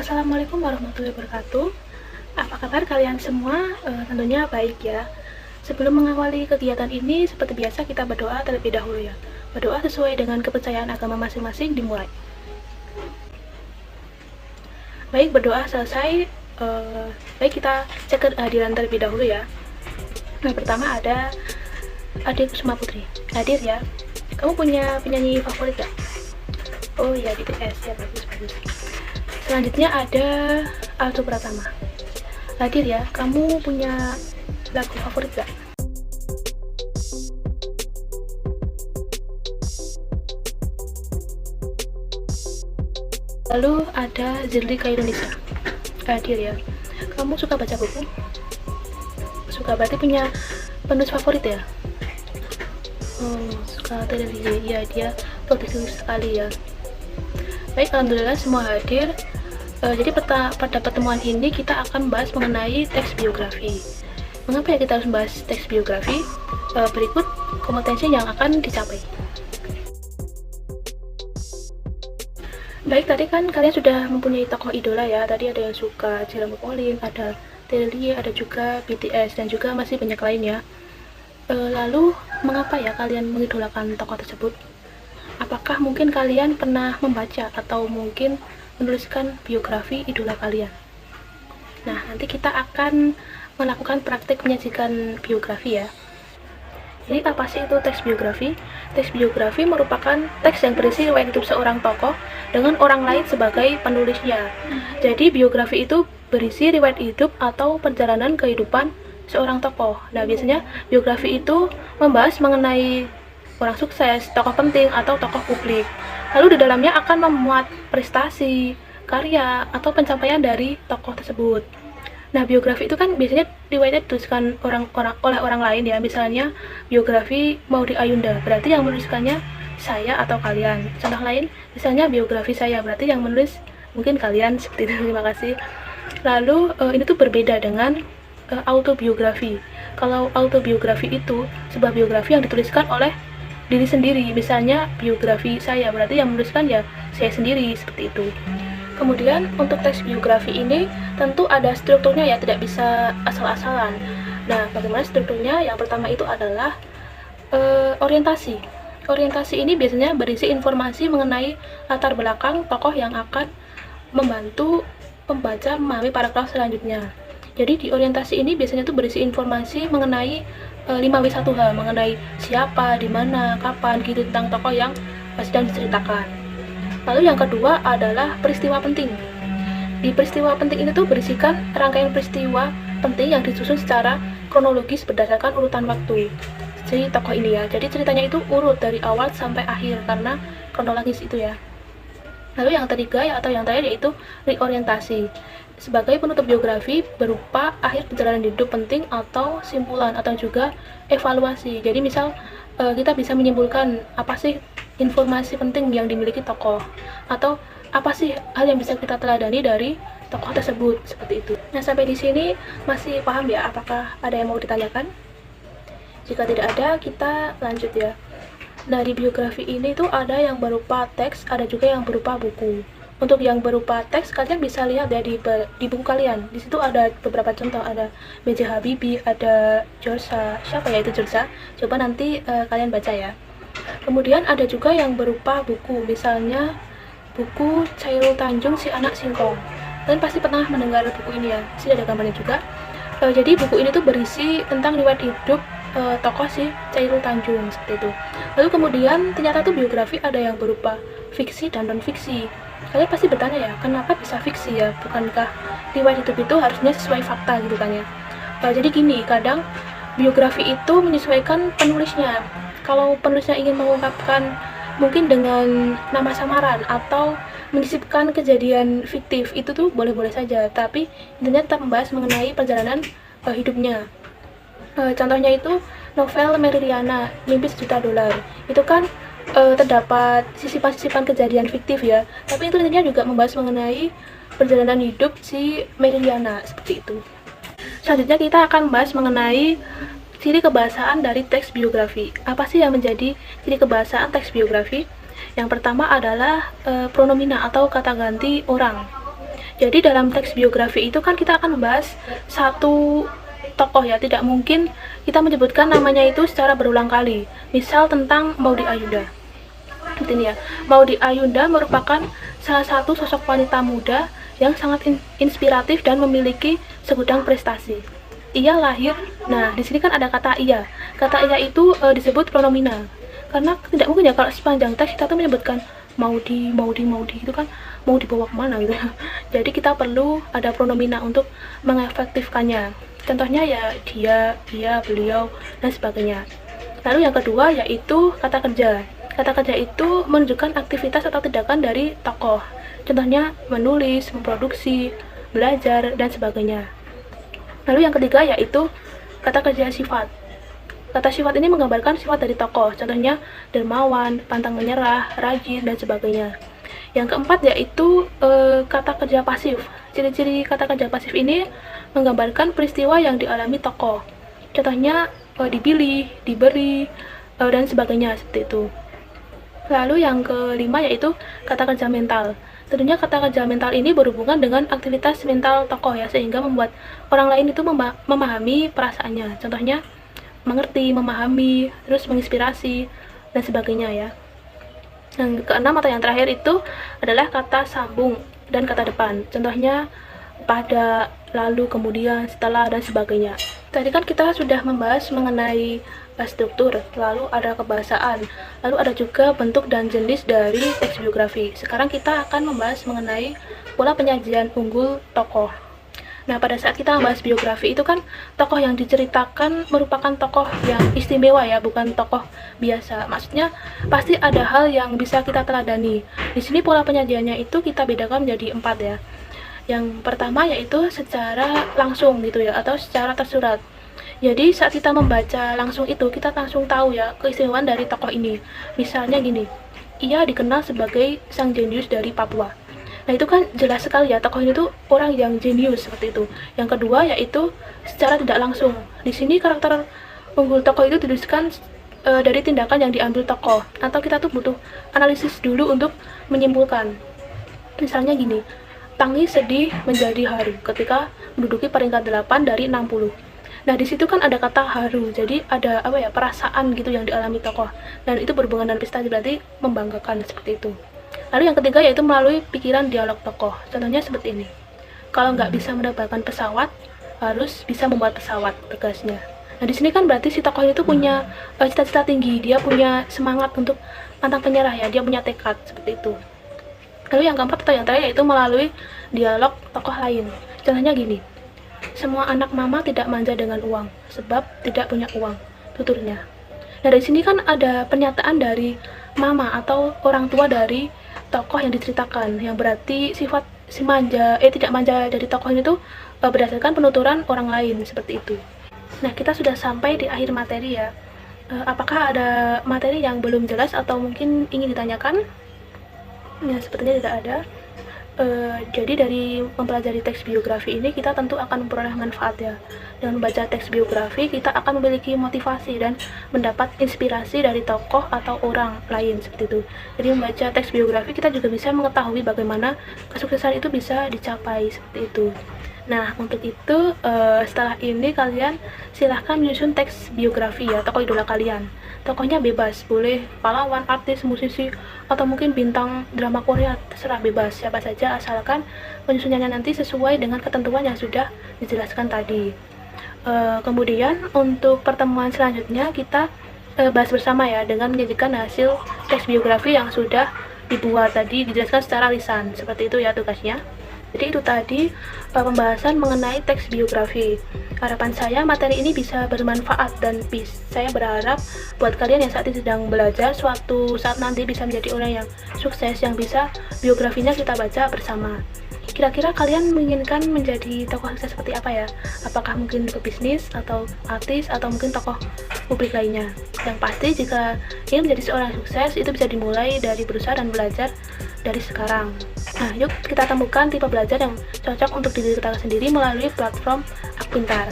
Assalamualaikum warahmatullahi wabarakatuh. Apa kabar kalian semua? Tentunya baik ya. Sebelum mengawali kegiatan ini, seperti biasa kita berdoa terlebih dahulu ya. Berdoa sesuai dengan kepercayaan agama masing-masing dimulai. Baik, berdoa selesai. Baik, kita cek kehadiran terlebih dahulu ya. Nah, pertama ada Adik Kusuma Putri. Hadir ya. Kamu punya penyanyi favorit gak? Oh iya, BTS ya, bagus. Selanjutnya ada Aldo Pratama. Hadir ya, kamu punya lagu favorit gak? Lalu ada Zirli Ka Indonesia. Hadir ya, kamu suka baca buku? Suka, berarti punya penulis favorit ya? Suka televisi, ya dia produktif sekali ya. Baik, alhamdulillah semua hadir. Jadi pada pertemuan ini kita akan bahas mengenai teks biografi. Mengapa ya kita harus membahas teks biografi? Berikut kompetensi yang akan dicapai. Baik, tadi kan kalian sudah mempunyai tokoh idola ya. Tadi ada yang suka Jeremy Pauline, ada Taylor, ada juga BTS, dan juga masih banyak lainnya. Lalu mengapa ya kalian mengidolakan tokoh tersebut? Apakah mungkin kalian pernah membaca atau mungkin menuliskan biografi idola kalian? Nah, nanti kita akan melakukan praktik menyajikan biografi ya. Jadi apa sih itu teks biografi? Teks biografi merupakan teks yang berisi riwayat hidup seorang tokoh dengan orang lain sebagai penulisnya. Jadi biografi itu berisi riwayat hidup atau perjalanan kehidupan seorang tokoh. Nah, biasanya biografi itu membahas mengenai orang sukses, tokoh penting, atau tokoh publik. Lalu di dalamnya akan memuat prestasi, karya, atau pencapaian dari tokoh tersebut. Nah, biografi itu kan biasanya riwayatnya dituliskan oleh orang lain ya. Misalnya biografi Maudy Ayunda, berarti yang menuliskannya saya atau kalian. Contoh lain, misalnya biografi saya, berarti yang menulis mungkin kalian, seperti itu. Terima kasih. Lalu ini tuh berbeda dengan autobiografi. Kalau autobiografi itu sebuah biografi yang dituliskan oleh diri sendiri. Misalnya biografi saya, berarti yang menuliskan ya saya sendiri, seperti itu. Kemudian untuk teks biografi ini tentu ada strukturnya ya, tidak bisa asal-asalan. Nah, bagaimana strukturnya? Yang pertama itu adalah orientasi. Orientasi ini biasanya berisi informasi mengenai latar belakang tokoh yang akan membantu pembaca memahami paragraf selanjutnya. Jadi di orientasi ini biasanya tuh berisi informasi mengenai 5W1H, mengenai siapa, di mana, kapan, gitu, tentang tokoh yang sedang diceritakan. Lalu yang kedua adalah peristiwa penting. Di peristiwa penting ini tuh berisikan rangkaian peristiwa penting yang disusun secara kronologis berdasarkan urutan waktu. Jadi tokoh ini ya, jadi ceritanya itu urut dari awal sampai akhir karena kronologis itu ya. Lalu yang ketiga atau yang terakhir yaitu reorientasi. Sebagai penutup biografi berupa akhir perjalanan hidup penting atau simpulan atau juga evaluasi. Jadi misal kita bisa menyimpulkan apa sih informasi penting yang dimiliki tokoh, atau apa sih hal yang bisa kita teladani dari tokoh tersebut, seperti itu. Nah, sampai di sini masih paham ya? Apakah ada yang mau ditanyakan? Jika tidak ada, kita lanjut ya. Dari biografi ini tuh ada yang berupa teks, ada juga yang berupa buku. Untuk yang berupa teks, kalian bisa lihat ya di buku kalian. Di situ ada beberapa contoh, ada B.J. Habibie, ada Jorsa. Siapa ya itu Jorsa? Coba nanti kalian baca ya. Kemudian ada juga yang berupa buku, misalnya buku Chairul Tanjung Si Anak Singkong. Kalian pasti pernah mendengar buku ini ya. Sini ada gambarnya juga. Jadi buku ini tuh berisi tentang riwayat hidup tokoh si Chairul Tanjung, seperti itu. Lalu kemudian ternyata tuh biografi ada yang berupa fiksi dan non fiksi. Kalian pasti bertanya ya, kenapa bisa fiksi ya? Bukankah riwayat hidup itu harusnya sesuai fakta gitu kan ya? Jadi gini, kadang biografi itu menyesuaikan penulisnya. Kalau penulisnya ingin mengungkapkan mungkin dengan nama samaran atau menyisipkan kejadian fiktif, itu tuh boleh-boleh saja. Tapi intinya tetap membahas mengenai perjalanan hidupnya. Contohnya itu novel Meridiana, Mimpi Sejuta Dolar. Itu kan terdapat sisipan-sisipan kejadian fiktif ya, tapi itu intinya juga membahas mengenai perjalanan hidup si Meridiana, seperti itu. Selanjutnya kita akan membahas mengenai ciri kebahasaan dari teks biografi. Apa sih yang menjadi ciri kebahasaan teks biografi? Yang pertama adalah pronomina atau kata ganti orang. Jadi dalam teks biografi itu kan kita akan membahas satu tokoh ya, tidak mungkin kita menyebutkan namanya itu secara berulang kali. Misal tentang Maudy Ayunda. Ini ya, Maudy Ayunda merupakan salah satu sosok wanita muda yang sangat inspiratif dan memiliki segudang prestasi. Ia lahir, nah di sini kan ada kata ia. Kata ia itu disebut pronomina. Karena tidak mungkin ya kalau sepanjang teks kita tuh menyebutkan Maudy itu kan mau dibawa kemana gitu. Jadi kita perlu ada pronomina untuk mengefektifkannya. Contohnya ya dia, beliau, dan sebagainya. Lalu yang kedua yaitu kata kerja. Kata kerja itu menunjukkan aktivitas atau tindakan dari tokoh. Contohnya menulis, memproduksi, belajar, dan sebagainya. Lalu yang ketiga yaitu kata kerja sifat. Kata sifat ini menggambarkan sifat dari tokoh, contohnya dermawan, pantang menyerah, rajin, dan sebagainya. Yang keempat yaitu kata kerja pasif. Ciri-ciri kata kerja pasif ini menggambarkan peristiwa yang dialami tokoh. Contohnya dipilih, diberi, dan sebagainya seperti itu. Lalu yang kelima yaitu kata kerja mental. Tentunya kata kerja mental ini berhubungan dengan aktivitas mental tokoh ya, sehingga membuat orang lain itu memahami perasaannya. Contohnya mengerti, memahami, terus menginspirasi, dan sebagainya ya. Yang keenam atau yang terakhir itu adalah kata sambung dan kata depan. Contohnya pada, lalu, kemudian, setelah, dan sebagainya. Tadi kan kita sudah membahas mengenai struktur, lalu ada kebahasaan, lalu ada juga bentuk dan jenis dari teks biografi. Sekarang kita akan membahas mengenai pola penyajian unggul tokoh. Nah, pada saat kita membahas biografi itu kan tokoh yang diceritakan merupakan tokoh yang istimewa ya, bukan tokoh biasa. Maksudnya pasti ada hal yang bisa kita teladani. Di sini pola penyajiannya itu kita bedakan menjadi 4 ya. Yang pertama yaitu secara langsung gitu ya, atau secara tersurat. Jadi saat kita membaca langsung itu, kita langsung tahu ya keistimewaan dari tokoh ini. Misalnya gini, ia dikenal sebagai sang jenius dari Papua. Nah itu kan jelas sekali ya, tokoh ini tuh orang yang jenius seperti itu. Yang kedua yaitu secara tidak langsung. Di sini karakter unggul tokoh itu dituliskan dari tindakan yang diambil tokoh, atau kita tuh butuh analisis dulu untuk menyimpulkan. Misalnya gini, Tangi sedih menjadi haru ketika menduduki peringkat 8 dari 60. Nah di situ kan ada kata haru, jadi ada apa ya, perasaan gitu yang dialami tokoh, dan itu berhubungan dengan prestasi, berarti membanggakan seperti itu. Lalu yang ketiga yaitu melalui pikiran dialog tokoh. Contohnya seperti ini. Kalau nggak bisa mendapatkan pesawat, harus bisa membuat pesawat, tegasnya. Nah di sini kan berarti si tokoh itu punya cita-cita tinggi, dia punya semangat untuk pantang menyerah ya, dia punya tekad seperti itu. Lalu yang keempat atau yang terakhir yaitu melalui dialog tokoh lain. Contohnya gini. Semua anak mama tidak manja dengan uang, sebab tidak punya uang, tuturnya. Nah dari sini kan ada pernyataan dari mama atau orang tua dari tokoh yang diceritakan, yang berarti sifat tidak manja dari tokoh ini tuh berdasarkan penuturan orang lain seperti itu. Nah kita sudah sampai di akhir materi ya. Apakah ada materi yang belum jelas atau mungkin ingin ditanyakan? Ya sepertinya tidak ada. Jadi dari mempelajari teks biografi ini kita tentu akan memperoleh manfaat ya. Dengan membaca teks biografi kita akan memiliki motivasi dan mendapat inspirasi dari tokoh atau orang lain seperti itu. Jadi membaca teks biografi kita juga bisa mengetahui bagaimana kesuksesan itu bisa dicapai seperti itu. Nah untuk itu setelah ini kalian silahkan menyusun teks biografi ya tokoh idola kalian. Tokohnya bebas, boleh pahlawan, artis, musisi, atau mungkin bintang drama Korea, terserah, bebas siapa saja asalkan penyusunannya nanti sesuai dengan ketentuan yang sudah dijelaskan tadi. Kemudian untuk pertemuan selanjutnya kita bahas bersama ya dengan menyajikan hasil teks biografi yang sudah dibuat tadi, dijelaskan secara lisan. Seperti itu ya tugasnya. Jadi itu tadi pembahasan mengenai teks biografi. Harapan saya materi ini bisa bermanfaat dan saya berharap buat kalian yang saat ini sedang belajar, suatu saat nanti bisa menjadi orang yang sukses, yang bisa biografinya kita baca bersama. Kira-kira kalian menginginkan menjadi tokoh sukses seperti apa ya? Apakah mungkin pebisnis, atau artis, atau mungkin tokoh publik lainnya? Yang pasti jika ingin menjadi seorang sukses itu bisa dimulai dari berusaha dan belajar dari sekarang. Nah, yuk kita temukan tipe belajar yang cocok untuk diri kita sendiri melalui platform Akpintar.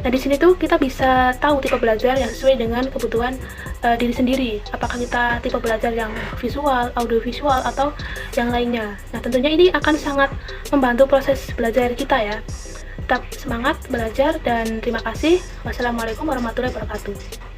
Nah, di sini tuh kita bisa tahu tipe belajar yang sesuai dengan kebutuhan diri sendiri. Apakah kita tipe belajar yang visual, audiovisual, atau yang lainnya. Nah, tentunya ini akan sangat membantu proses belajar kita ya. Tetap semangat belajar dan terima kasih. Wassalamualaikum warahmatullahi wabarakatuh.